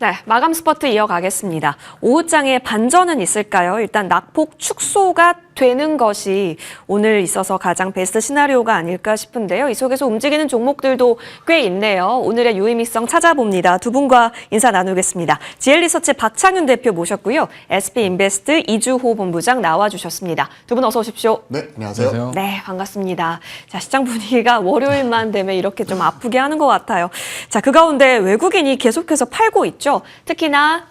네, 마감 스퍼트 이어가겠습니다. 오후장에 반전은 있을까요? 일단 낙폭 축소가 되는 것이 오늘 있어서 가장 베스트 시나리오가 아닐까 싶은데요. 이 속에서 움직이는 종목들도 꽤 있네요. 오늘의 유의미성 찾아봅니다. 두 분과 인사 나누겠습니다. GL리서치 박창윤 대표 모셨고요. SB인베스트 이주호 본부장 나와주셨습니다. 두 분 어서 오십시오. 네, 안녕하세요. 네, 반갑습니다. 자, 시장 분위기가 월요일만 되면 이렇게 좀 아프게 하는 것 같아요. 자, 그 가운데 외국인이 계속해서 팔고 있죠. 특히나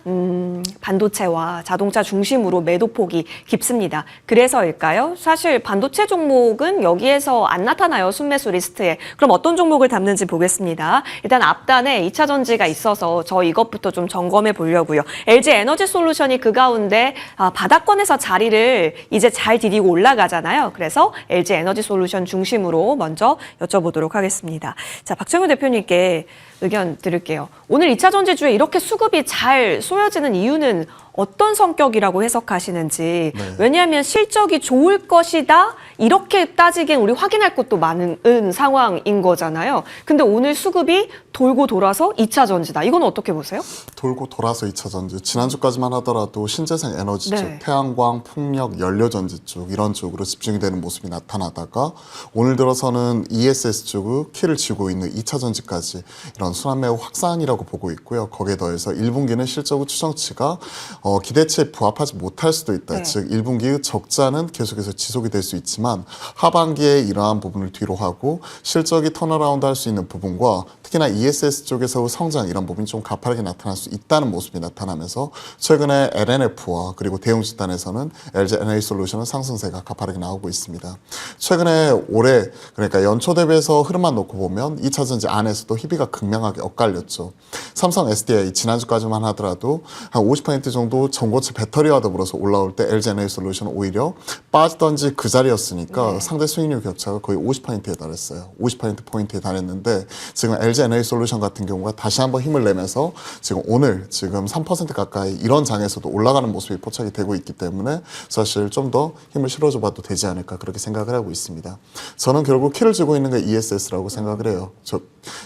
반도체와 자동차 중심으로 매도폭이 깊습니다. 그래서일까요? 사실 반도체 종목은 여기에서 안 나타나요. 순매수 리스트에. 그럼 어떤 종목을 담는지 보겠습니다. 일단 앞단에 2차 전지가 있어서 저 이것부터 좀 점검해 보려고요. LG 에너지 솔루션이 그 가운데 바닥권에서 자리를 이제 잘 디디고 올라가잖아요. 그래서 LG 에너지 솔루션 중심으로 먼저 여쭤보도록 하겠습니다. 자, 박창윤 대표님께 의견 들을게요. 오늘 2차 전지주에 이렇게 수급이 잘 쏘여지는 이유는 어떤 성격이라고 해석하시는지. 네. 왜냐하면 실적이 좋을 것이다 이렇게 따지기엔 우리 확인할 것도 많은 상황인 거잖아요. 근데 오늘 수급이 돌고 돌아서 2차 전지다. 이건 어떻게 보세요? 돌고 돌아서 2차 전지. 지난주까지만 하더라도 신재생 에너지 네. 쪽, 태양광, 풍력, 연료전지 쪽 이런 쪽으로 집중이 되는 모습이 나타나다가 오늘 들어서는 ESS 쪽의 키를 쥐고 있는 2차 전지까지 이런 순환 매우 확산이라고 보고 있고요. 거기에 더해서 1분기는 실적 추정치가 기대치에 부합하지 못할 수도 있다. 네. 즉 1분기의 적자는 계속해서 지속이 될 수 있지만 하반기에 이러한 부분을 뒤로 하고 실적이 턴어라운드 할 수 있는 부분과 특히나 ESS 쪽에서의 성장 이런 부분이 좀 가파르게 나타날 수 있다는 모습이 나타나면서 최근에 LNF와 그리고 대형 집단에서는 LG 에너지 솔루션은 상승세가 가파르게 나오고 있습니다. 최근에 올해 그러니까 연초 대비해서 흐름만 놓고 보면 2차 전지 안에서도 희비가 극명하게 엇갈렸죠. 삼성 SDI 지난주까지만 하더라도 한 50% 정도 전고체 배터리와 더불어서 올라올 때 LG 에너지 솔루션은 오히려 빠지던지 그 자리였으니까 상대 수익률 격차가 거의 50%에 달했어요. 50%포인트에 달했는데 지금 LG 에너지 솔루션 같은 경우가 다시 한번 힘을 내면서 지금 오늘 지금 3% 가까이 이런 장에서도 올라가는 모습이 포착이 되고 있기 때문에 사실 좀 더 힘을 실어줘 봐도 되지 않을까 그렇게 생각을 하고 있습니다. 저는 결국 키를 쥐고 있는 게 ESS라고 생각을 해요.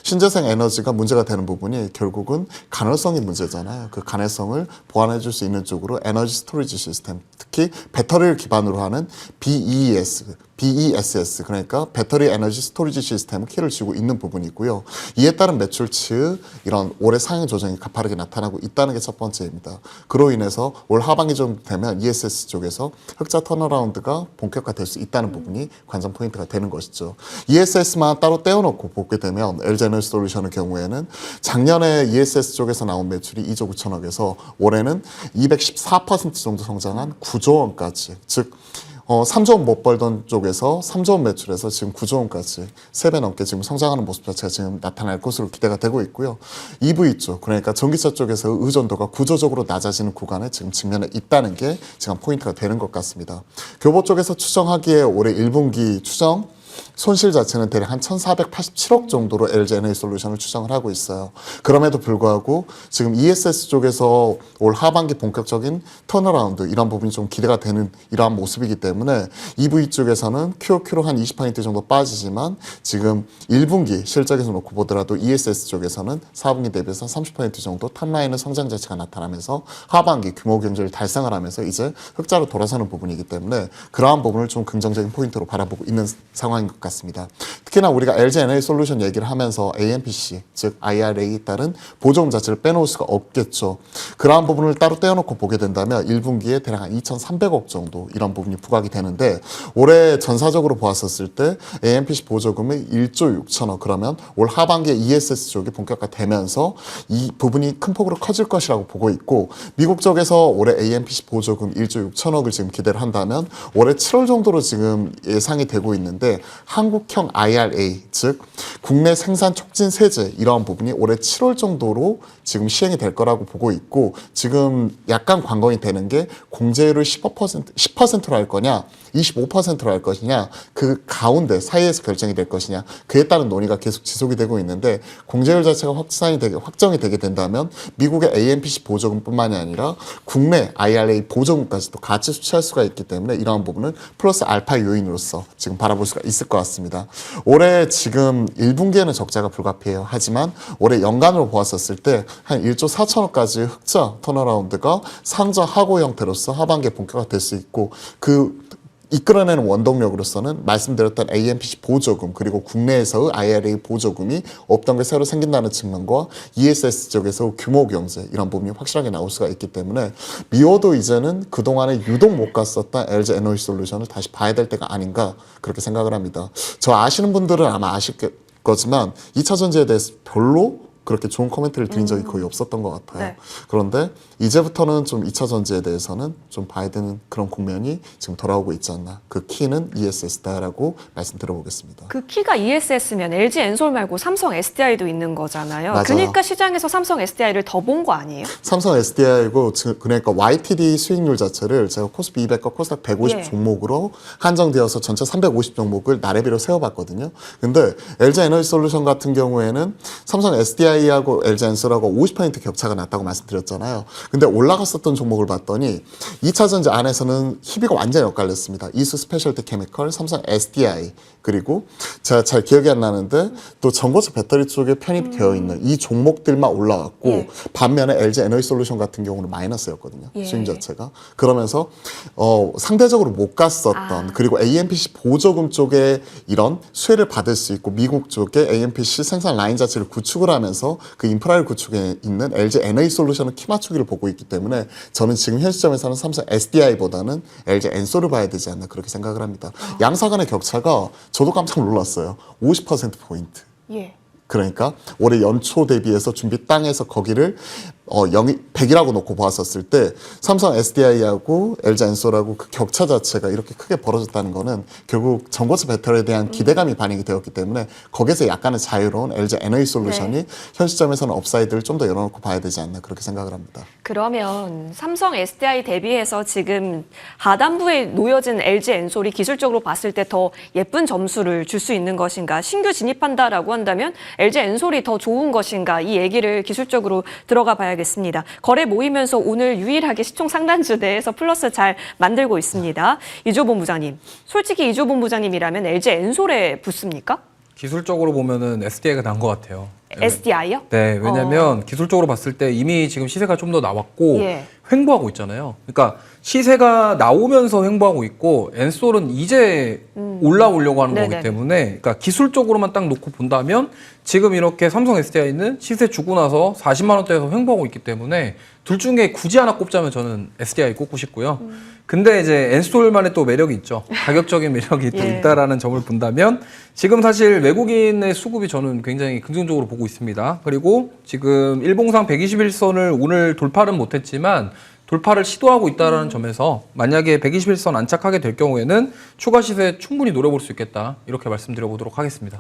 신재생 에너지가 문제가 되는 부분이 결국은 가능성이 문제잖아요. 그 가능성을 보완해 줄 수 있는 쪽으로 에너지 스토리지 시스템, 특히 배터리를 기반으로 하는 BESS 그러니까 배터리 에너지 스토리지 시스템은 키를 쥐고 있는 부분이고요. 이에 따른 매출치의 이런 올해 상향 조정이 가파르게 나타나고 있다는 게 첫 번째입니다. 그로 인해서 올 하반기 좀 되면 ESS 쪽에서 흑자 턴어라운드가 본격화될 수 있다는 부분이 관전 포인트가 되는 것이죠. ESS만 따로 떼어놓고 보게 되면 LG 에너지 솔루션의 경우에는 작년에 ESS 쪽에서 나온 매출이 2조 9천억에서 올해는 214% 정도 성장한 9조 원까지, 즉 3조 원 못 벌던 쪽에서 3조 원 매출에서 지금 9조 원까지 3배 넘게 지금 성장하는 모습 자체가 지금 나타날 것으로 기대가 되고 있고요. EV 쪽, 그러니까 전기차 쪽에서 의존도가 구조적으로 낮아지는 구간에 지금 직면해 있다는 게 지금 포인트가 되는 것 같습니다. 교보 쪽에서 추정하기에 올해 1분기 추정 손실 자체는 대략 한 1,487억 정도로 LG 에너지 솔루션을 추정을 하고 있어요. 그럼에도 불구하고 지금 ESS 쪽에서 올 하반기 본격적인 턴어라운드 이런 부분이 좀 기대가 되는 이러한 모습이기 때문에 EV 쪽에서는 QOQ로 한 20% 정도 빠지지만 지금 1분기 실적에서 놓고 보더라도 ESS 쪽에서는 4분기 대비해서 30% 정도 탑라인의 성장 자체가 나타나면서 하반기 규모 경제를 달성을 하면서 이제 흑자로 돌아서는 부분이기 때문에 그러한 부분을 좀 긍정적인 포인트로 바라보고 있는 상황인 것 같습니다. 특히나 우리가 LG 에너지 솔루션 얘기를 하면서 AMPC, 즉 IRA에 따른 보조금 자체를 빼놓을 수가 없겠죠. 그러한 부분을 따로 떼어놓고 보게 된다면 1분기에 대략 한 2,300억 정도 이런 부분이 부각이 되는데 올해 전사적으로 보았었을 때 AMPC 보조금이 1조 6천억 그러면 올 하반기에 ESS 쪽이 본격화되면서 이 부분이 큰 폭으로 커질 것이라고 보고 있고 미국 쪽에서 올해 AMPC 보조금 1조 6천억을 지금 기대를 한다면 올해 7월 정도로 지금 예상이 되고 있는데 한국형 IRA, 즉 국내 생산 촉진 세제 이러한 부분이 올해 7월 정도로 지금 시행이 될 거라고 보고 있고 지금 약간 관건이 되는 게 공제율을 10%로 할 거냐 25%로 할 것이냐 그 가운데 사이에서 결정이 될 것이냐 그에 따른 논의가 계속 지속이 되고 있는데 공제율 자체가 확정이 되게 된다면 미국의 AMPC 보조금뿐만이 아니라 국내 IRA 보조금까지도 같이 수취할 수가 있기 때문에 이러한 부분은 플러스 알파 요인으로서 지금 바라볼 수가 있을 있을 것 같습니다. 올해 지금 1분기에는 적자가 불가피해요. 하지만 올해 연간으로 보았었을 때 한 1조 4천억까지 흑자 턴어라운드가 상저하고 형태로서 하반기에 본격화될 수 있고 그 이끌어내는 원동력으로서는 말씀드렸던 AMPC 보조금 그리고 국내에서의 IRA 보조금이 없던 게 새로 생긴다는 측면과 ESS 쪽에서 규모 경제 이런 부분이 확실하게 나올 수가 있기 때문에 미호도 이제는 그동안에 유독 못 갔었던 LG 에너지 솔루션을 다시 봐야 될 때가 아닌가 그렇게 생각을 합니다. 저 아시는 분들은 아마 아실 거지만 2차 전지에 대해서 별로 그렇게 좋은 코멘트를 드린 적이 거의 없었던 것 같아요. 네. 그런데 이제부터는 좀 2차 전지에 대해서는 좀 봐야 되는 그런 국면이 지금 돌아오고 있지 않나. 그 키는 ESS다라고 말씀드려보겠습니다. 그 키가 ESS면 LG 엔솔 말고 삼성 SDI도 있는 거잖아요. 맞아요. 그러니까 시장에서 삼성 SDI를 더 본 거 아니에요? 삼성 SDI고 그러니까 YTD 수익률 자체를 제가 코스피 200과 코스닥 150 예. 종목으로 한정되어서 전체 350 종목을 나래비로 세워봤거든요. 근데 LG 에너지 솔루션 같은 경우에는 삼성 SDI하고 LG 엔솔하고 50% 격차가 났다고 말씀드렸잖아요. 근데 올라갔었던 종목을 봤더니 2차 전지 안에서는 희비가 완전히 엇갈렸습니다. 이수 스페셜티 케미컬, 삼성 SDI 그리고 제가 잘 기억이 안 나는데 또 전고체 배터리 쪽에 편입되어 있는 이 종목들만 올라갔고 예. 반면에 LG 에너지 솔루션 같은 경우는 마이너스였거든요. 예. 수익 자체가. 그러면서 상대적으로 못 갔었던 그리고 AMPC 보조금 쪽에 이런 수혜를 받을 수 있고 미국 쪽에 AMPC 생산 라인 자체를 구축을 하면서 그 인프라를 구축해 있는 LG 에너지 솔루션은 키 맞추기를 보고 있기 때문에 저는 지금 현 시점에서는 삼성 SDI보다는 LG 엔솔을 봐야 되지 않나 그렇게 생각을 합니다. 양사 간의 격차가 저도 깜짝 놀랐어요. 50%포인트. 예. 그러니까 올해 연초 대비해서 준비 땅에서 거기를 100이라고 놓고 보았었을 때 삼성 SDI하고 LG 엔솔하고 그 격차 자체가 이렇게 크게 벌어졌다는 거는 결국 전고체 배터리에 대한 기대감이 반영이 되었기 때문에 거기에서 약간의 자유로운 LG 에너지 솔루션이 네. 현 시점에서는 업사이드를 좀 더 열어놓고 봐야 되지 않나 그렇게 생각을 합니다. 그러면 삼성 SDI 대비해서 지금 하단부에 놓여진 LG 엔솔이 기술적으로 봤을 때 더 예쁜 점수를 줄 수 있는 것인가? 신규 진입한다라고 한다면 LG 엔솔이 더 좋은 것인가? 이 얘기를 기술적으로 들어가 봐야겠습니다. 거래 모이면서 오늘 유일하게 시총 상단주 내에서 플러스 잘 만들고 있습니다. 이조 본부장님, 솔직히 이조 본부장님이라면 LG 엔솔에 붙습니까? 기술적으로 보면은 SDI가 난 것 같아요. SDI요? 네, 왜냐면 기술적으로 봤을 때 이미 지금 시세가 좀 더 나왔고 예. 횡보하고 있잖아요. 그러니까 시세가 나오면서 횡보하고 있고 엔솔은 이제 올라오려고 하는 네네네. 거기 때문에 그러니까 기술적으로만 딱 놓고 본다면 지금 이렇게 삼성 SDI는 시세 주고 나서 40만 원대에서 횡보하고 있기 때문에 둘 중에 굳이 하나 꼽자면 저는 SDI 꼽고 싶고요. 근데 이제 엔솔만의 또 매력이 있죠. 가격적인 매력이 또 예. 있다라는 점을 본다면 지금 사실 외국인의 수급이 저는 굉장히 긍정적으로 보고 있습니다. 그리고 지금 일봉상 121선을 오늘 돌파는 못했지만 돌파를 시도하고 있다는 점에서 만약에 121선 안착하게 될 경우에는 추가 시세 충분히 노려볼 수 있겠다. 이렇게 말씀드려보도록 하겠습니다.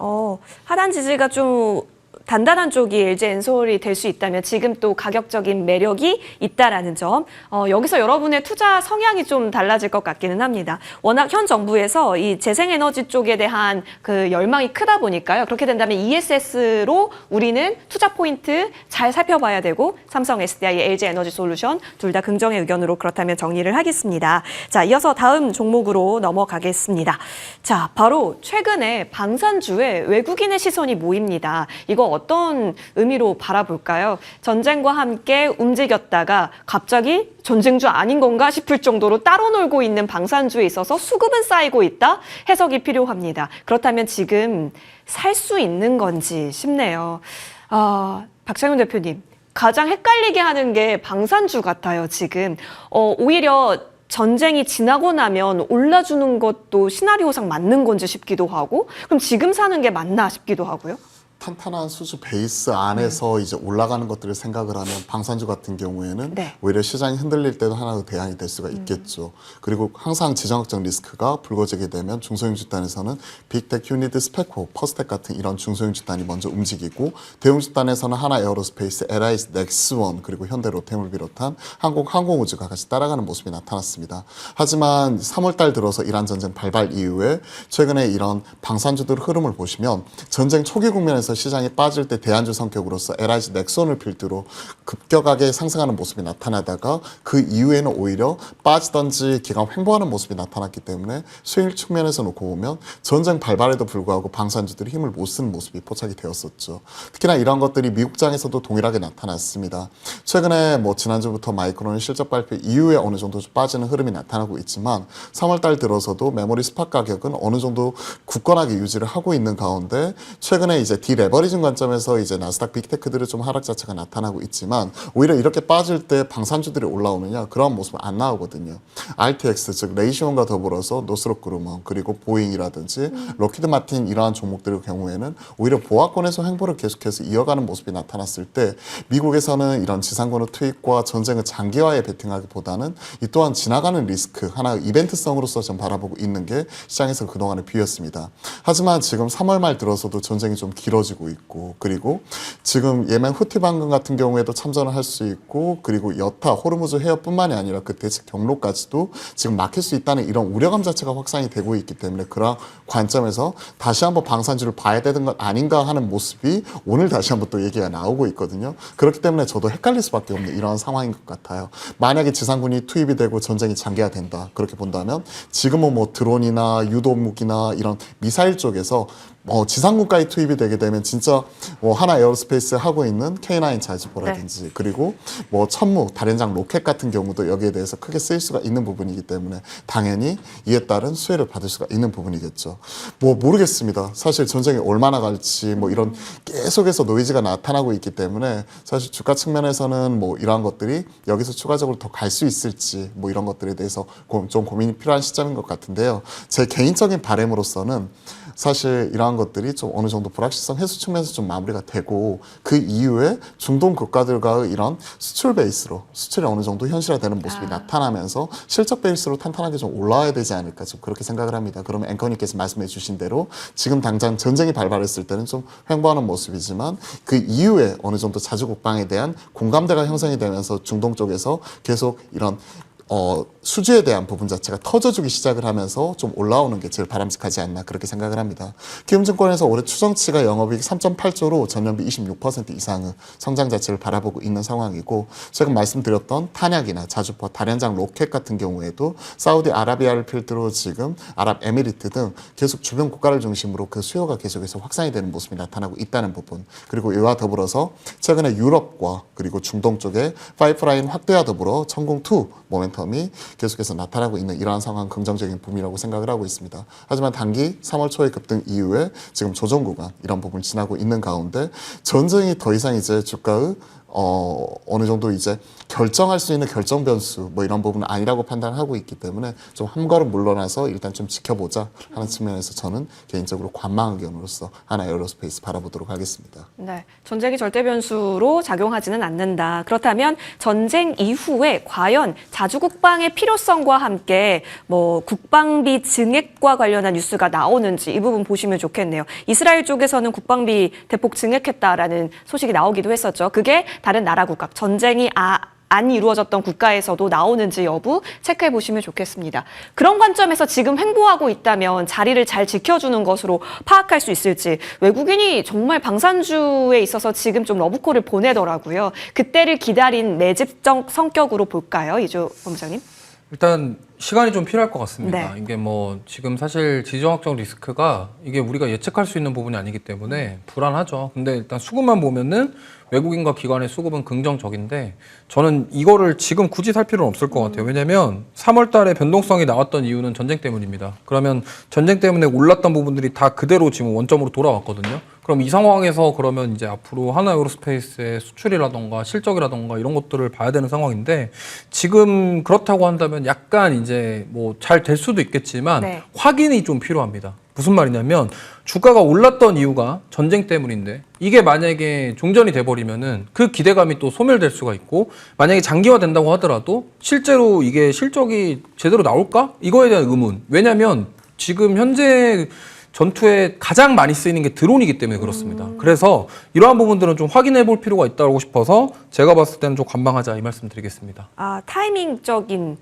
하단 지지가 좀 단단한 쪽이 LG 엔솔이 될 수 있다면 지금 또 가격적인 매력이 있다라는 점. 여기서 여러분의 투자 성향이 좀 달라질 것 같기는 합니다. 워낙 현 정부에서 이 재생에너지 쪽에 대한 그 열망이 크다 보니까요. 그렇게 된다면 ESS로 우리는 투자 포인트 잘 살펴봐야 되고 삼성 SDI, LG 에너지 솔루션 둘 다 긍정의 의견으로 그렇다면 정리를 하겠습니다. 자, 이어서 다음 종목으로 넘어가겠습니다. 자, 바로 최근에 방산주에 외국인의 시선이 모입니다. 이거 어떤 의미로 바라볼까요? 전쟁과 함께 움직였다가 갑자기 전쟁주 아닌 건가 싶을 정도로 따로 놀고 있는 방산주에 있어서 수급은 쌓이고 있다? 해석이 필요합니다. 그렇다면 지금 살 수 있는 건지 싶네요. 박창윤 대표님, 가장 헷갈리게 하는 게 방산주 같아요, 지금. 오히려 전쟁이 지나고 나면 올라주는 것도 시나리오상 맞는 건지 싶기도 하고, 그럼 지금 사는 게 맞나 싶기도 하고요. 탄탄한 수주 베이스 안에서 이제 올라가는 것들을 생각을 하면 방산주 같은 경우에는 네. 오히려 시장이 흔들릴 때도 하나의 대안이 될 수가 있겠죠. 그리고 항상 지정학적 리스크가 불거지게 되면 중소형 집단에서는 빅텍, 유니드, 스페코, 퍼스텍 같은 이런 중소형 집단이 먼저 움직이고 대형 집단에서는 하나 에어로스페이스, LIS, 넥스원 그리고 현대 로템을 비롯한 항공우주가 같이 따라가는 모습이 나타났습니다. 하지만 3월달 들어서 이란 전쟁 발발 이후에 최근에 이런 방산주들 흐름을 보시면 전쟁 초기 국면에서 시장이 빠질 때 대안주 성격으로서 LIG 넥슨을 필두로 급격하게 상승하는 모습이 나타나다가 그 이후에는 오히려 빠지던지 기간 횡보하는 모습이 나타났기 때문에 수익 측면에서 놓고 보면 전쟁 발발에도 불구하고 방산주들이 힘을 못 쓰는 모습이 포착이 되었었죠. 특히나 이런 것들이 미국장에서도 동일하게 나타났습니다. 최근에 뭐 지난주부터 마이크론의 실적 발표 이후에 어느 정도 좀 빠지는 흐름이 나타나고 있지만 3월달 들어서도 메모리 스팟 가격은 어느 정도 굳건하게 유지를 하고 있는 가운데 최근에 이제 디레버리징 관점에서 이제 나스닥 빅테크들의 좀 하락 자체가 나타나고 있지만 오히려 이렇게 빠질 때 방산주들이 올라오느냐 그런 모습은 안 나오거든요. RTX 즉 레이시온과 더불어서 노스롭 그루먼 그리고 보잉이라든지 록히드 마틴 이러한 종목들의 경우에는 오히려 보합권에서 횡보를 계속해서 이어가는 모습이 나타났을 때 미국에서는 이런 지상군의 투입과 전쟁의 장기화에 베팅하기보다는 이 또한 지나가는 리스크 하나의 이벤트성으로서 좀 바라보고 있는 게 시장에서 그동안의 뷰였습니다. 하지만 지금 3월 말 들어서도 전쟁이 좀 길어지고 있고 그리고 지금 예멘 후티 반군 같은 경우에도 참전을 할 수 있고 그리고 여타 호르무즈 해협뿐만이 아니라 그 대책 경로까지도 지금 막힐 수 있다는 이런 우려감 자체가 확산이 되고 있기 때문에 그런 관점에서 다시 한번 방산주를 봐야 되는 것 아닌가 하는 모습이 오늘 다시 한번 또 얘기가 나오고 있거든요. 그렇기 때문에 저도 헷갈릴 수밖에 없는 이런 상황인 것 같아요. 만약에 지상군이 투입이 되고 전쟁이 장기화된다 그렇게 본다면 지금은 뭐 드론이나 유도무기나 이런 미사일 쪽에서 지상군까지 투입이 되게 되면 진짜 하나 에어로스페이스 하고 있는 K9 자주포라든지 그리고 천무, 다련장 로켓 같은 경우도 여기에 대해서 크게 쓰일 수가 있는 부분이기 때문에 당연히 이에 따른 수혜를 받을 수가 있는 부분이겠죠. 모르겠습니다. 사실 전쟁이 얼마나 갈지 이런 계속해서 노이즈가 나타나고 있기 때문에 사실 주가 측면에서는 이러한 것들이 여기서 추가적으로 더 갈 수 있을지 이런 것들에 대해서 좀 고민이 필요한 시점인 것 같은데요. 제 개인적인 바람으로서는 사실 이러한 것들이 좀 어느 정도 불확실성 해소 측면에서 좀 마무리가 되고 그 이후에 중동 국가들과의 이런 수출 베이스로 수출이 어느 정도 현실화되는 모습이 나타나면서 실적 베이스로 탄탄하게 좀 올라와야 되지 않을까 좀 그렇게 생각을 합니다. 그러면 앵커님께서 말씀해 주신 대로 지금 당장 전쟁이 발발했을 때는 좀 횡보하는 모습이지만 그 이후에 어느 정도 자주국방에 대한 공감대가 형성이 되면서 중동 쪽에서 계속 이런 수주에 대한 부분 자체가 터져주기 시작을 하면서 좀 올라오는 게 제일 바람직하지 않나 그렇게 생각을 합니다. 키움증권에서 올해 추정치가 영업이익 3.8조로 전년비 26% 이상의 성장 자체를 바라보고 있는 상황이고 최근 말씀드렸던 탄약이나 자주포, 다련장 로켓 같은 경우에도 사우디아라비아를 필두로 지금 아랍에미리트 등 계속 주변 국가를 중심으로 그 수요가 계속해서 확산이 되는 모습이 나타나고 있다는 부분 그리고 이와 더불어서 최근에 유럽과 그리고 중동 쪽에 파이프라인 확대와 더불어 천공2 모멘텀이 계속해서 나타나고 있는 이러한 상황 긍정적인 붐이라고 생각을 하고 있습니다. 하지만 단기 3월 초의 급등 이후에 지금 조정 구간 이런 부분을 지나고 있는 가운데 전쟁이 더 이상 이제 주가의 어느 정도 이제 결정할 수 있는 결정 변수 이런 부분은 아니라고 판단하고 있기 때문에 좀 한 걸음 물러나서 일단 좀 지켜보자 하는 측면에서 저는 개인적으로 관망 의견으로서 하나 에어로스페이스 바라보도록 하겠습니다. 네, 전쟁이 절대 변수로 작용하지는 않는다. 그렇다면 전쟁 이후에 과연 자주국방의 필요성과 함께 국방비 증액과 관련한 뉴스가 나오는지 이 부분 보시면 좋겠네요. 이스라엘 쪽에서는 국방비 대폭 증액했다라는 소식이 나오기도 했었죠. 그게 다른 나라 국가, 전쟁이 안 이루어졌던 국가에서도 나오는지 여부 체크해 보시면 좋겠습니다. 그런 관점에서 지금 횡보하고 있다면 자리를 잘 지켜주는 것으로 파악할 수 있을지 외국인이 정말 방산주에 있어서 지금 좀 러브콜을 보내더라고요. 그때를 기다린 매집적 성격으로 볼까요? 이조 본부장님? 일단 시간이 좀 필요할 것 같습니다. 네. 이게 지금 사실 지정학적 리스크가 이게 우리가 예측할 수 있는 부분이 아니기 때문에 불안하죠. 근데 일단 수급만 보면은 외국인과 기관의 수급은 긍정적인데 저는 이거를 지금 굳이 살 필요는 없을 것 같아요. 왜냐면 3월 달에 변동성이 나왔던 이유는 전쟁 때문입니다. 그러면 전쟁 때문에 올랐던 부분들이 다 그대로 지금 원점으로 돌아왔거든요. 그럼 이 상황에서 그러면 이제 앞으로 하나 에어로스페이스의 수출이라던가 실적이라던가 이런 것들을 봐야 되는 상황인데 지금 그렇다고 한다면 약간 이제 잘 될 수도 있겠지만 네. 확인이 좀 필요합니다. 무슨 말이냐면 주가가 올랐던 이유가 전쟁 때문인데 이게 만약에 종전이 돼버리면은 그 기대감이 또 소멸될 수가 있고 만약에 장기화 된다고 하더라도 실제로 이게 실적이 제대로 나올까? 이거에 대한 의문. 왜냐면 지금 현재 전투에 가장 많이 쓰이는 게 드론이기 때문에 그렇습니다. 그래서 이러한 부분들은 좀 확인해 볼 필요가 있다고 싶어서 제가 봤을 때는 좀 관망하자 이 말씀 드리겠습니다. 타이밍적인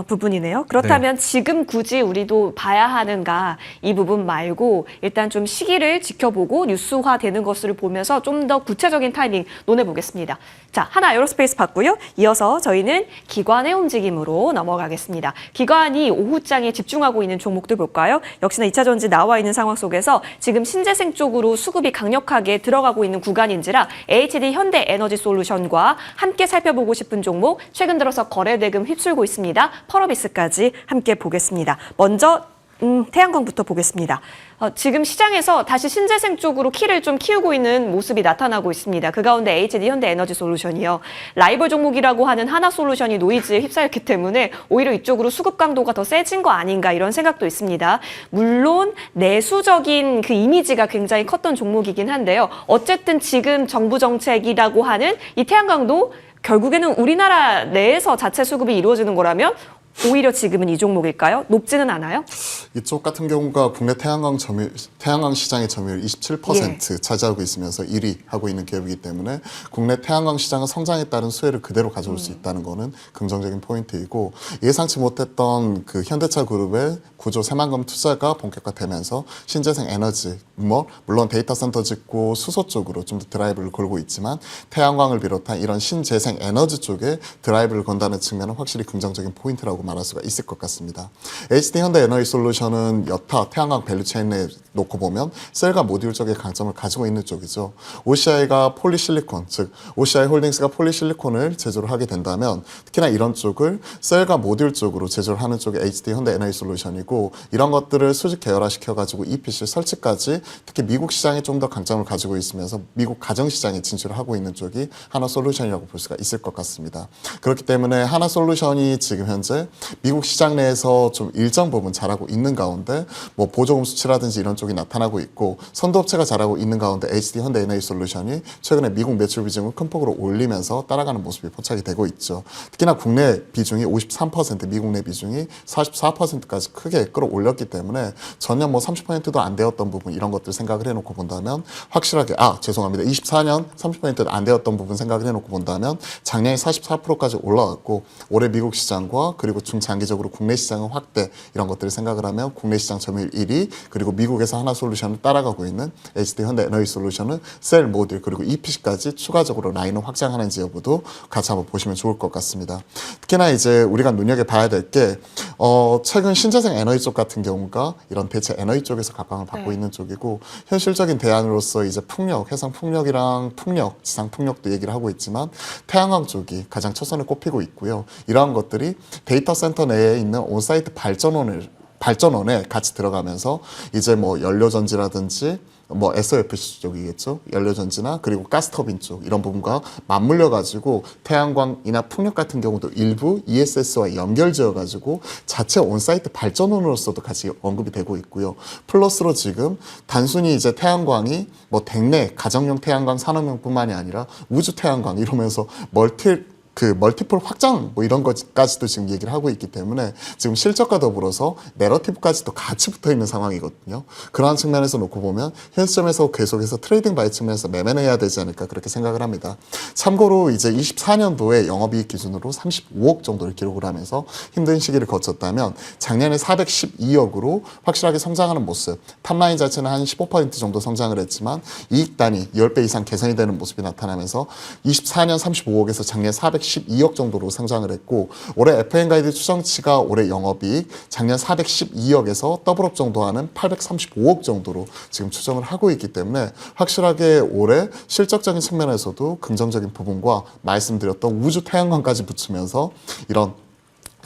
부분이네요. 그렇다면 지금 굳이 우리도 봐야 하는가 이 부분 말고 일단 좀 시기를 지켜보고 뉴스화되는 것을 보면서 좀 더 구체적인 타이밍 논해보겠습니다. 자, 하나 에어로스페이스 봤고요. 이어서 저희는 기관의 움직임으로 넘어가겠습니다. 기관이 오후장에 집중하고 있는 종목들 볼까요? 역시나 2차 전지 나와 있는 상황 속에서 지금 신재생 쪽으로 수급이 강력하게 들어가고 있는 구간인지라 HD 현대에너지솔루션과 함께 살펴보고 싶은 종목 최근 들어서 거래대금 휩쓸고 있습니다. 펄어비스까지 함께 보겠습니다. 먼저 태양광부터 보겠습니다. 지금 시장에서 다시 신재생 쪽으로 키를 좀 키우고 있는 모습이 나타나고 있습니다. 그 가운데 HD 현대에너지솔루션이요. 라이벌 종목이라고 하는 하나솔루션이 노이즈에 휩싸였기 때문에 오히려 이쪽으로 수급 강도가 더 세진 거 아닌가 이런 생각도 있습니다. 물론 내수적인 그 이미지가 굉장히 컸던 종목이긴 한데요. 어쨌든 지금 정부 정책이라고 하는 이 태양광도 결국에는 우리나라 내에서 자체 수급이 이루어지는 거라면 오히려 지금은 이 종목일까요? 높지는 않아요? 이쪽 같은 경우가 국내 태양광 시장의 점유율 27% 차지하고 있으면서 1위 하고 있는 기업이기 때문에 국내 태양광 시장은 성장에 따른 수혜를 그대로 가져올 수 있다는 거는 긍정적인 포인트이고 예상치 못했던 그 현대차 그룹의 구조 새만금 투자가 본격화되면서 신재생 에너지, 물론 데이터 센터 짓고 수소 쪽으로 좀 더 드라이브를 걸고 있지만 태양광을 비롯한 이런 신재생 에너지 쪽에 드라이브를 건다는 측면은 확실히 긍정적인 포인트라고 말할 수가 있을 것 같습니다. HD 현대에너지솔루션은 여타 태양광 밸류체인에 놓고 보면 셀과 모듈 쪽의 강점을 가지고 있는 쪽이죠. OCI가 폴리실리콘, 즉 OCI 홀딩스가 폴리실리콘을 제조를 하게 된다면 특히나 이런 쪽을 셀과 모듈 쪽으로 제조를 하는 쪽이 HD 현대에너지솔루션이고 이런 것들을 수직 계열화시켜가지고 EPC 설치까지 특히 미국 시장에 좀 더 강점을 가지고 있으면서 미국 가정시장에 진출을 하고 있는 쪽이 하나솔루션이라고 볼 수가 있을 것 같습니다. 그렇기 때문에 하나솔루션이 지금 현재 미국 시장 내에서 좀 일정 부분 잘하고 있는 가운데 뭐 보조금 수치라든지 이런 쪽이 나타나고 있고 선도업체가 잘하고 있는 가운데 HD 현대에너지솔루션이 최근에 미국 매출 비중을 큰 폭으로 올리면서 따라가는 모습이 포착이 되고 있죠. 특히나 국내 비중이 53%, 미국 내 비중이 44%까지 크게 끌어올렸기 때문에 전년 뭐 30%도 안 되었던 부분 이런 것들 생각을 해놓고 본다면 확실하게 24년 30%도 안 되었던 부분 생각을 해놓고 본다면 작년에 44%까지 올라왔고 올해 미국 시장과 그리고 중장기적으로 국내 시장의 확대 이런 것들을 생각을 하면 국내 시장 점유율 1위 그리고 미국에서 하나솔루션을 따라가고 있는 HD 현대에너지솔루션은 셀 모듈 그리고 EPC까지 추가적으로 라인을 확장하는지 여부도 같이 한번 보시면 좋을 것 같습니다. 특히나 이제 우리가 눈여겨봐야 될 게 최근 신재생 에너지 쪽 같은 경우가 이런 대체 에너지 쪽에서 각광을 받고 있는 쪽이고 현실적인 대안으로서 이제 풍력, 해상 풍력이랑 풍력, 지상 풍력도 얘기를 하고 있지만 태양광 쪽이 가장 첫선에 꼽히고 있고요. 이러한 것들이 데이터 센터 내에 있는 온사이트 발전원에 같이 들어가면서 이제 뭐 연료전지라든지 뭐 SOFC 쪽이겠죠. 연료전지나 그리고 가스터빈 쪽 이런 부분과 맞물려 가지고 태양광이나 풍력 같은 경우도 일부 ESS와 연결지어 가지고 자체 온사이트 발전원으로서도 같이 언급이 되고 있고요. 플러스로 지금 단순히 이제 태양광이 뭐 대내 가정용 태양광 산업용뿐만이 아니라 우주 태양광 이러면서 멀티플 확장 뭐 이런 것까지도 지금 얘기를 하고 있기 때문에 지금 실적과 더불어서 내러티브까지도 같이 붙어 있는 상황이거든요. 그러한 측면에서 놓고 보면 현 시점에서 계속해서 트레이딩 바이 측면에서 매매는 해야 되지 않을까 그렇게 생각을 합니다. 참고로 이제 24년도에 영업이익 기준으로 35억 정도를 기록을 하면서 힘든 시기를 거쳤다면 작년에 412억으로 확실하게 성장하는 모습, 탑라인 자체는 한 15% 정도 성장을 했지만 이익 단위 10배 이상 개선이 되는 모습이 나타나면서 24년 35억에서 작년 412억 정도로 상장을 했고 올해 FM 가이드 추정치가 올해 영업이익 작년 412억에서 더블업 정도 하는 835억 정도로 지금 추정을 하고 있기 때문에 확실하게 올해 실적적인 측면에서도 긍정적인 부분과 말씀드렸던 우주 태양광까지 붙이면서 이런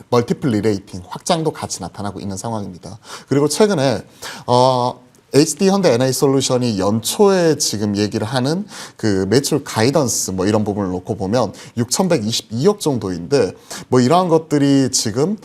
멀티플 리레이팅 확장도 같이 나타나고 있는 상황입니다. 그리고 최근에 HD 현대에너지솔루션이 연초에 지금 얘기를 하는 그 매출 가이던스 뭐 이런 부분을 놓고 보면 6,122억 정도인데 뭐 이러한 것들이 지금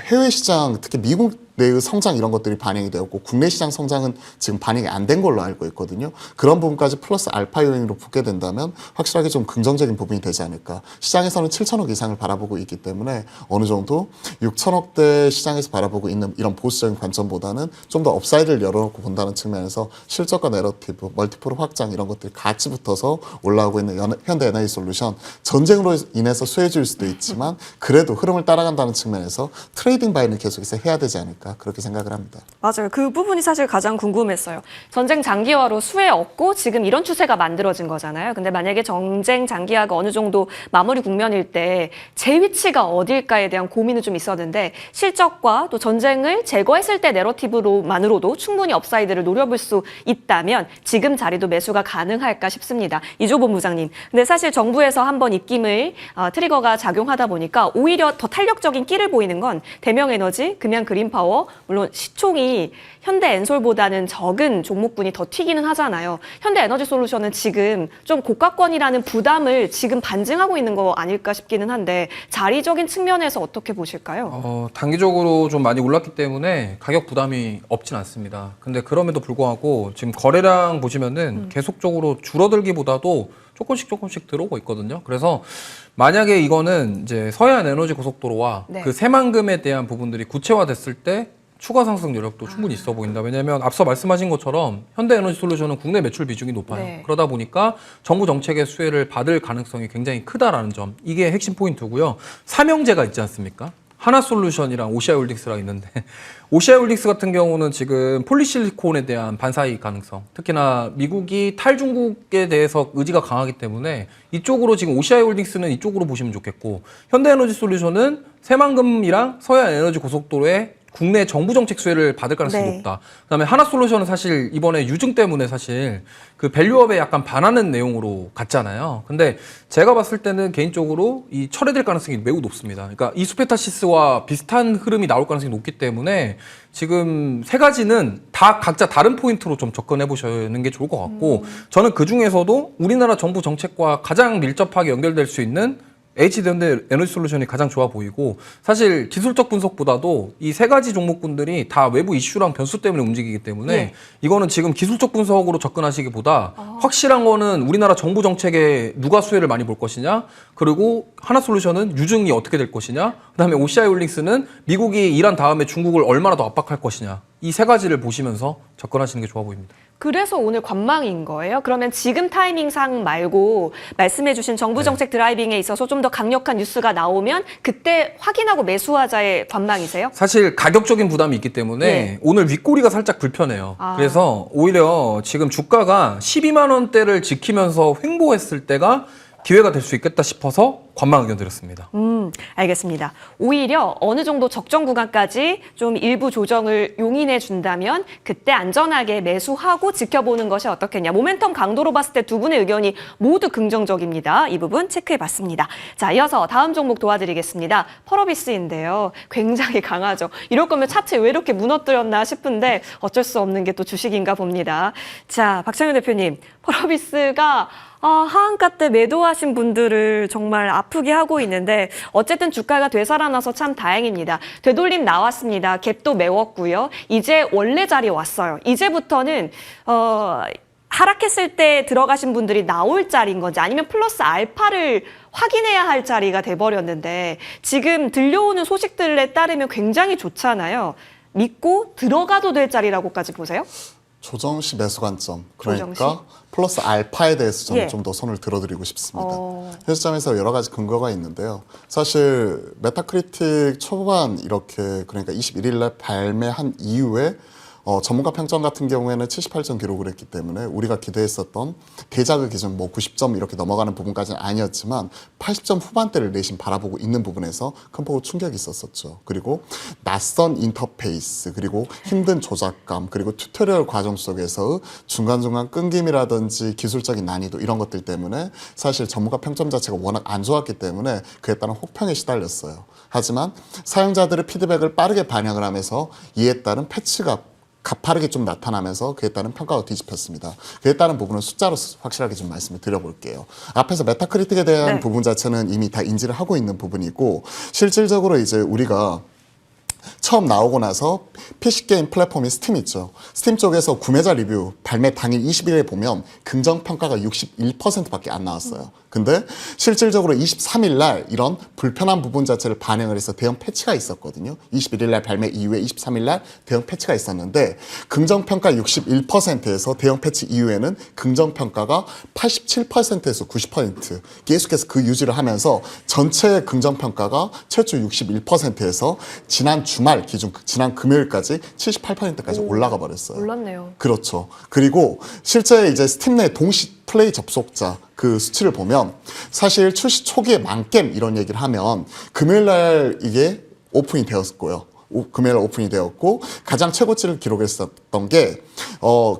해외 시장 특히 미국 내의 성장 이런 것들이 반영이 되었고 국내 시장 성장은 지금 반영이 안 된 걸로 알고 있거든요. 그런 부분까지 플러스 알파 요인으로 붙게 된다면 확실하게 좀 긍정적인 부분이 되지 않을까. 시장에서는 7천억 이상을 바라보고 있기 때문에 어느 정도 6천억대 시장에서 바라보고 있는 이런 보수적인 관점보다는 좀 더 업사이드를 열어놓고 본다는 측면에서 실적과 내러티브, 멀티플 확장 이런 것들이 같이 붙어서 올라오고 있는 현대에너지솔루션, 전쟁으로 인해서 수혜주일 수도 있지만 그래도 흐름을 따라간다는 측면에서 트레이딩 바이는 계속해서 해야 되지 않을까 그렇게 생각을 합니다. 맞아요. 그 부분이 사실 가장 궁금했어요. 전쟁 장기화로 수혜 없고 지금 이런 추세가 만들어진 거잖아요. 근데 만약에 전쟁 장기화가 어느 정도 마무리 국면일 때 제 위치가 어딜까에 대한 고민은 좀 있었는데 실적과 또 전쟁을 제거했을 때 내러티브로만으로도 충분히 업사이드를 노려볼 수 있다면 지금 자리도 매수가 가능할까 싶습니다. 이조 본부장님. 근데 사실 정부에서 한번 입김을 트리거가 작용하다 보니까 오히려 더 탄력적인 끼를 보이는 건 대명에너지, 금양그린파워, 물론 시총이 현대엔솔보다는 적은 종목군이 더 튀기는 하잖아요. 현대에너지솔루션은 지금 좀 고가권이라는 부담을 지금 반증하고 있는 거 아닐까 싶기는 한데 자리적인 측면에서 어떻게 보실까요? 단기적으로 좀 많이 올랐기 때문에 가격 부담이 없진 않습니다. 근데 그럼에도 불구하고 지금 거래량 보시면은 계속적으로 줄어들기보다도 조금씩 들어오고 있거든요. 그래서 만약에 이거는 이제 서해안 에너지 고속도로와 네. 그 새만금에 대한 부분들이 구체화됐을 때 추가 상승 여력도 충분히 있어 보인다. 왜냐하면 앞서 말씀하신 것처럼 현대에너지솔루션은 국내 매출 비중이 높아요. 네. 그러다 보니까 정부 정책의 수혜를 받을 가능성이 굉장히 크다라는 점. 이게 핵심 포인트고요. 삼형제가 있지 않습니까? 하나솔루션이랑 오시아홀딩스랑 있는데 오시아홀딩스 같은 경우는 지금 폴리실리콘에 대한 반사이익 가능성, 특히나 미국이 탈중국에 대해서 의지가 강하기 때문에 이쪽으로 지금 오시아홀딩스는 이쪽으로 보시면 좋겠고 현대에너지솔루션은 새만금이랑 서해안 에너지 고속도로에 국내 정부 정책 수혜를 받을 가능성이 네. 높다. 그다음에 하나솔루션은 사실 이번에 유증 때문에 사실 그 밸류업에 약간 반하는 내용으로 갔잖아요. 근데 제가 봤을 때는 개인적으로 이 철회될 가능성이 매우 높습니다. 그러니까 이수페타시스와 비슷한 흐름이 나올 가능성이 높기 때문에 지금 세 가지는 다 각자 다른 포인트로 좀 접근해 보시는 게 좋을 것 같고 저는 그 중에서도 우리나라 정부 정책과 가장 밀접하게 연결될 수 있는 HD현대에너지솔루션이 가장 좋아 보이고 사실 기술적 분석보다도 이 세 가지 종목군들이 다 외부 이슈랑 변수 때문에 움직이기 때문에 네. 이거는 지금 기술적 분석으로 접근하시기보다 확실한 거는 우리나라 정부 정책에 누가 수혜를 많이 볼 것이냐 그리고 하나솔루션은 유증이 어떻게 될 것이냐 그다음에 오시아홀딩스는 미국이 이란 다음에 중국을 얼마나 더 압박할 것이냐 이 세 가지를 보시면서 접근하시는 게 좋아 보입니다. 그래서 오늘 관망인 거예요? 그러면 지금 타이밍상 말고 말씀해주신 정부 정책 드라이빙에 있어서 좀 더 강력한 뉴스가 나오면 그때 확인하고 매수하자의 관망이세요? 사실 가격적인 부담이 있기 때문에 예. 오늘 윗꼬리가 살짝 불편해요. 그래서 오히려 지금 주가가 12만 원대를 지키면서 횡보했을 때가 기회가 될 수 있겠다 싶어서 관망 의견 드렸습니다. 알겠습니다. 오히려 어느 정도 적정 구간까지 좀 일부 조정을 용인해 준다면 그때 안전하게 매수하고 지켜보는 것이 어떻겠냐. 모멘텀 강도로 봤을 때 두 분의 의견이 모두 긍정적입니다. 이 부분 체크해 봤습니다. 자, 이어서 다음 종목 도와드리겠습니다. 펄어비스인데요. 굉장히 강하죠. 이럴 거면 차트 왜 이렇게 무너뜨렸나 싶은데 어쩔 수 없는 게 또 주식인가 봅니다. 자, 박창현 대표님, 펄어비스가 하한가 때 매도하신 분들을 정말 아프게 하고 있는데 어쨌든 주가가 되살아나서 참 다행입니다. 되돌림 나왔습니다. 갭도 메웠고요. 이제 원래 자리 왔어요. 이제부터는 하락했을 때 들어가신 분들이 나올 자리인 건지 아니면 플러스 알파를 확인해야 할 자리가 돼버렸는데 지금 들려오는 소식들에 따르면 굉장히 좋잖아요. 믿고 들어가도 될 자리라고까지 보세요? 조정 시 매수 관점, 조정 그러니까 플러스 알파에 대해서 저는 예. 좀 더 손을 들어드리고 싶습니다. 현 시점에서 여러 가지 근거가 있는데요. 사실 메타크리틱 초반 이렇게 그러니까 21일 날 발매한 이후에 전문가 평점 같은 경우에는 78점 기록을 했기 때문에 우리가 기대했었던 대자그 기준 뭐 90점 이렇게 넘어가는 부분까지는 아니었지만 80점 후반대를 내심 바라보고 있는 부분에서 큰 폭으로 충격이 있었었죠. 그리고 낯선 인터페이스 그리고 힘든 조작감 그리고 튜토리얼 과정 속에서 중간중간 끊김이라든지 기술적인 난이도 이런 것들 때문에 사실 전문가 평점 자체가 워낙 안 좋았기 때문에 그에 따른 혹평에 시달렸어요. 하지만 사용자들의 피드백을 빠르게 반영을 하면서 이에 따른 패치가 가파르게 좀 나타나면서 그에 따른 평가가 뒤집혔습니다. 그에 따른 부분은 숫자로 확실하게 좀 말씀을 드려볼게요. 앞에서 메타크리틱에 대한 네. 부분 자체는 이미 다 인지를 하고 있는 부분이고 실질적으로 이제 우리가 처음 나오고 나서 PC 게임 플랫폼인 스팀 있죠. 스팀 쪽에서 구매자 리뷰 발매 당일 20일에 보면 긍정 평가가 61%밖에 안 나왔어요. 근데 실질적으로 23일 날 이런 불편한 부분 자체를 반영을 해서 대형 패치가 있었거든요. 21일 날 발매 이후에 23일 날 대형 패치가 있었는데 긍정 평가 61%에서 대형 패치 이후에는 긍정 평가가 87%에서 90% 계속해서 그 유지를 하면서 전체 긍정 평가가 최초 61%에서 지난 주말 기준 지난 금요일까지 78%까지 올라가 버렸어요. 몰랐네요. 그렇죠. 그리고 실제 이제 스팀 내 동시 플레이 접속자 그 수치를 보면 사실 출시 초기에 만겜 이런 얘기를 하면 금요일 날 이게 오픈이 되었고요. 금요일 오픈이 되었고 가장 최고치를 기록했었던 게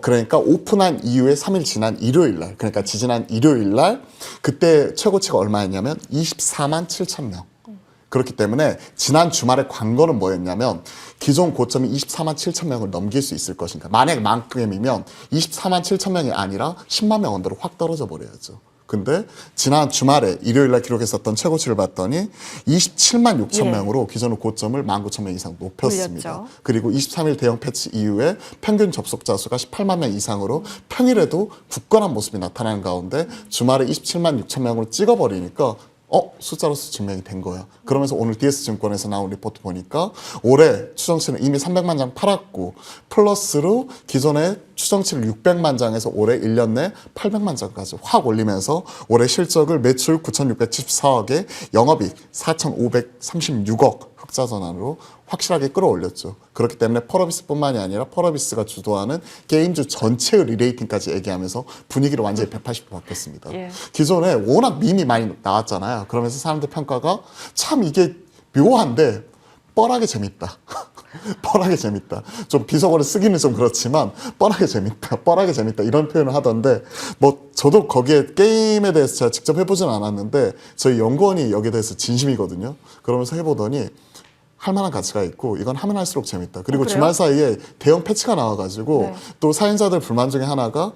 그러니까 오픈한 이후에 3일 지난 일요일 날 그러니까 지지난 일요일 날 그때 최고치가 얼마였냐면 24만 7천 명. 그렇기 때문에 지난 주말에 관건은 뭐였냐면 기존 고점이 24만 7천 명을 넘길 수 있을 것인가. 만약 만큼이면 24만 7천 명이 아니라 10만 명 언더로 확 떨어져 버려야죠. 근데 지난 주말에 일요일날 기록했었던 최고치를 봤더니 27만 6천 명으로 기존의 고점을 19,000명 이상 높였습니다. 올렸죠. 그리고 23일 대형 패치 이후에 평균 접속자 수가 18만 명 이상으로 평일에도 굳건한 모습이 나타나는 가운데 주말에 27만 6천 명으로 찍어버리니까 숫자로서 증명이 된 거야. 그러면서 오늘 DS증권에서 나온 리포트 보니까 올해 추정치는 이미 300만 장 팔았고 플러스로 기존의 추정치를 600만 장에서 올해 1년 내 800만 장까지 확 올리면서 올해 실적을 매출 9,674억에 영업이익 4,536억 흑자 전환으로 확실하게 끌어올렸죠. 그렇기 때문에 펄어비스뿐만이 아니라 펄어비스가 주도하는 게임주 전체의 리레이팅까지 얘기하면서 분위기를 완전히 180도 바꿨습니다. 예. 기존에 워낙 밈이 많이 나왔잖아요. 그러면서 사람들 평가가 참 이게 묘한데 뻔하게 재밌다. 뻔하게 재밌다. 좀 비속어를 쓰기는 좀 그렇지만 뻔하게 재밌다. 뻔하게 재밌다. 이런 표현을 하던데 뭐 저도 거기에 게임에 대해서 제가 직접 해보진 않았는데 저희 연구원이 여기에 대해서 진심이거든요. 그러면서 해보더니 할 만한 가치가 있고 이건 하면 할수록 재밌다. 그리고 그래요? 주말 사이에 대형 패치가 나와가지고 네. 또 사용자들 불만 중에 하나가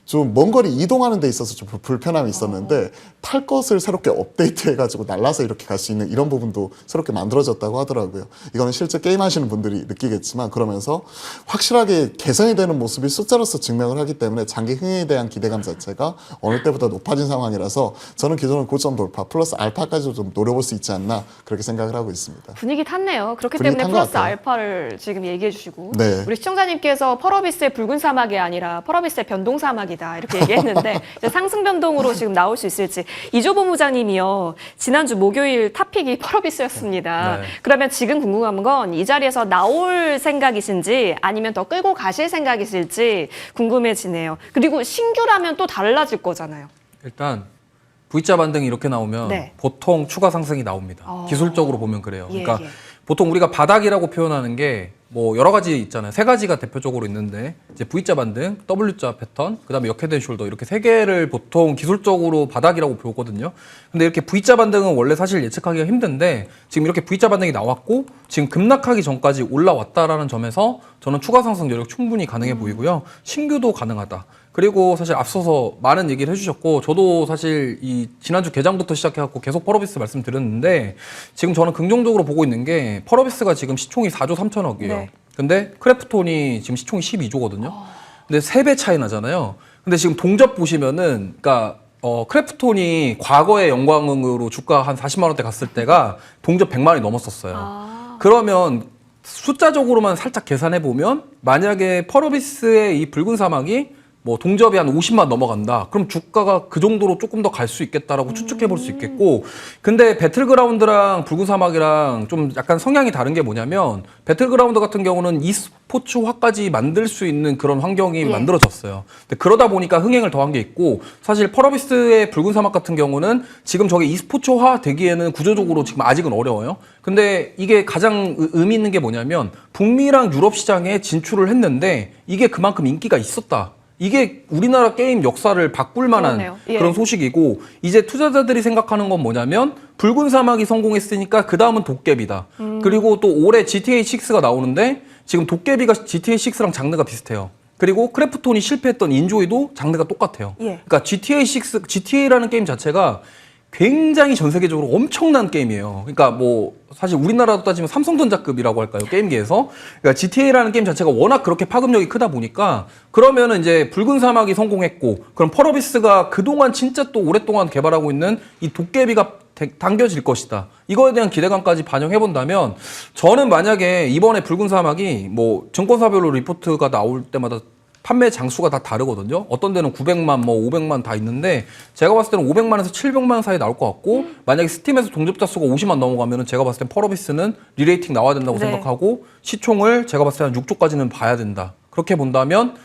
좀 먼 거리 이동하는 데 있어서 좀 불편함이 있었는데 탈 것을 새롭게 업데이트해가지고 날라서 이렇게 갈 수 있는 이런 부분도 새롭게 만들어졌다고 하더라고요. 이거는 실제 게임하시는 분들이 느끼겠지만 그러면서 확실하게 개선이 되는 모습이 숫자로서 증명을 하기 때문에 장기 흥행에 대한 기대감 자체가 어느 때보다 높아진 상황이라서 저는 기존의 고점 돌파 플러스 알파까지도 좀 노려볼 수 있지 않나 그렇게 생각을 하고 있습니다. 분위기 탔네요. 그렇기 분위기 때문에 탄것 플러스 같아요. 알파를 지금 얘기해 주시고 네. 우리 시청자님께서 펄어비스의 붉은 사막이 아니라 펄어비스의 변동 사막이다 이렇게 얘기했는데 이제 상승 변동으로 지금 나올 수 있을지 이조 본부장님이요. 지난주 목요일 탑픽이 펄어비스였습니다. 네. 그러면 지금 궁금한 건 이 자리에서 나올 생각이신지 아니면 더 끌고 가실 생각이실지 궁금해지네요. 그리고 신규라면 또 달라질 거잖아요. 일단 V자 반등이 이렇게 나오면 네. 보통 추가 상승이 나옵니다. 기술적으로 보면 그래요. 예, 그러니까 예. 보통 우리가 바닥이라고 표현하는 게 뭐 여러 가지 있잖아요. 세 가지가 대표적으로 있는데 이제 V자 반등, W자 패턴, 그다음에 역헤드 앤 숄더 이렇게 세 개를 보통 기술적으로 바닥이라고 보거든요. 근데 이렇게 V자 반등은 원래 사실 예측하기가 힘든데 지금 이렇게 V자 반등이 나왔고 지금 급락하기 전까지 올라왔다라는 점에서 저는 추가 상승 여력 충분히 가능해 보이고요. 신규도 가능하다. 그리고 사실 앞서서 많은 얘기를 해주셨고 저도 사실 이 지난주 개장부터 시작해갖고 계속 펄어비스 말씀드렸는데 지금 저는 긍정적으로 보고 있는 게 펄어비스가 지금 시총이 4조 3천억이에요. 네. 근데 크래프톤이 지금 시총이 12조거든요. 근데 3배 차이 나잖아요. 근데 지금 동접 보시면은 그러니까 크래프톤이 과거의 영광으로 주가 한 40만 원대 갔을 때가 동접 100만 원이 넘었었어요. 그러면 숫자적으로만 살짝 계산해 보면 만약에 펄어비스의 이 붉은 사막이 뭐 동접이 한 50만 넘어간다. 그럼 주가가 그 정도로 조금 더 갈 수 있겠다라고 추측해 볼 수 있겠고. 근데 배틀그라운드랑 붉은 사막이랑 좀 약간 성향이 다른 게 뭐냐면 배틀그라운드 같은 경우는 e스포츠화까지 만들 수 있는 그런 환경이 만들어졌어요. 근데 그러다 보니까 흥행을 더한 게 있고 사실 펄어비스의 붉은 사막 같은 경우는 지금 저게 e스포츠화 되기에는 구조적으로 지금 아직은 어려워요. 근데 이게 가장 의미 있는 게 뭐냐면 북미랑 유럽 시장에 진출을 했는데 이게 그만큼 인기가 있었다. 이게 우리나라 게임 역사를 바꿀 만한 그러네요. 예. 그런 소식이고 이제 투자자들이 생각하는 건 뭐냐면 붉은 사막이 성공했으니까 그 다음은 도깨비다. 그리고 또 올해 GTA 6가 나오는데 지금 도깨비가 GTA 6랑 장르가 비슷해요. 그리고 크래프톤이 실패했던 인조이도 장르가 똑같아요. 예. 그러니까 GTA라는 게임 자체가 굉장히 전 세계적으로 엄청난 게임이에요. 그러니까 뭐 사실 우리나라도 따지면 삼성전자급이라고 할까요? 게임계에서. 그러니까 GTA라는 게임 자체가 워낙 그렇게 파급력이 크다 보니까 그러면은 이제 붉은 사막이 성공했고 그럼 펄어비스가 그동안 진짜 또 오랫동안 개발하고 있는 이 도깨비가 당겨질 것이다. 이거에 대한 기대감까지 반영해 본다면 저는 만약에 이번에 붉은 사막이 뭐 증권사별로 리포트가 나올 때마다 판매 장수가 다 다르거든요. 어떤 데는 900만, 뭐 500만 다 있는데 제가 봤을 때는 500만에서 700만 사이 나올 것 같고 만약에 스팀에서 동접자 수가 50만 넘어가면은 제가 봤을 땐 펄어비스는 리레이팅 나와야 된다고 네. 생각하고 시총을 제가 봤을 때 한 6조까지는 봐야 된다. 그렇게 본다면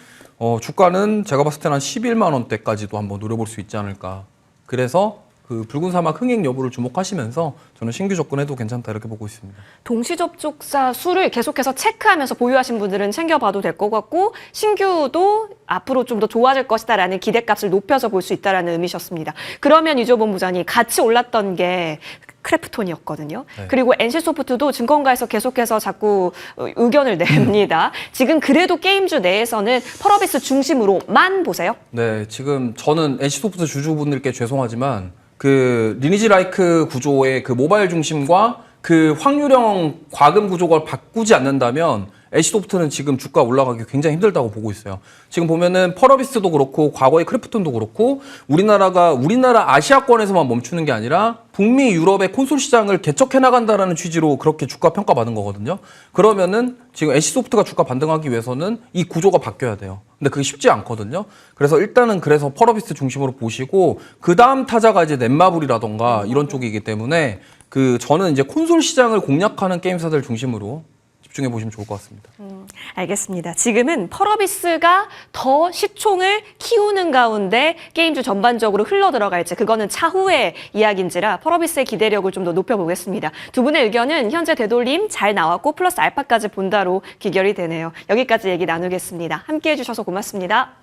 주가는 제가 봤을 때는 한 11만 원대까지도 한번 노려볼 수 있지 않을까. 그래서 그 붉은 사막 흥행 여부를 주목하시면서 저는 신규 접근해도 괜찮다 이렇게 보고 있습니다. 동시 접촉사 수를 계속해서 체크하면서 보유하신 분들은 챙겨봐도 될 것 같고 신규도 앞으로 좀 더 좋아질 것이다라는 기대값을 높여서 볼 수 있다라는 의미셨습니다. 그러면 유조본 부장이 같이 올랐던 게 크래프톤이었거든요. 네. 그리고 NC소프트도 증권가에서 계속해서 자꾸 의견을 냅니다. 지금 그래도 게임주 내에서는 펄어비스 중심으로만 보세요. 네, 지금 저는 NC소프트 주주분들께 죄송하지만 그 리니지 라이크 구조의 그 모바일 중심과 그 확률형 과금 구조가 바꾸지 않는다면 NC소프트는 지금 주가 올라가기 굉장히 힘들다고 보고 있어요. 지금 보면은 펄어비스도 그렇고 과거의 크래프톤도 그렇고 우리나라 아시아권에서만 멈추는 게 아니라 북미 유럽의 콘솔 시장을 개척해 나간다라는 취지로 그렇게 주가 평가받은 거거든요. 그러면은 지금 NC소프트가 주가 반등하기 위해서는 이 구조가 바뀌어야 돼요. 근데 그게 쉽지 않거든요. 그래서 일단은 그래서 펄어비스 중심으로 보시고 그 다음 타자가 이제 넷마블이라던가 이런 쪽이기 때문에 그 저는 이제 콘솔 시장을 공략하는 게임사들 중심으로 집중해 보시면 좋을 것 같습니다. 알겠습니다. 지금은 펄어비스가 더 시총을 키우는 가운데 게임주 전반적으로 흘러 들어갈지 그거는 차후의 이야기인지라 펄어비스의 기대력을 좀 더 높여보겠습니다. 두 분의 의견은 현재 되돌림 잘 나왔고 플러스 알파까지 본다로 기결이 되네요. 여기까지 얘기 나누겠습니다. 함께해 주셔서 고맙습니다.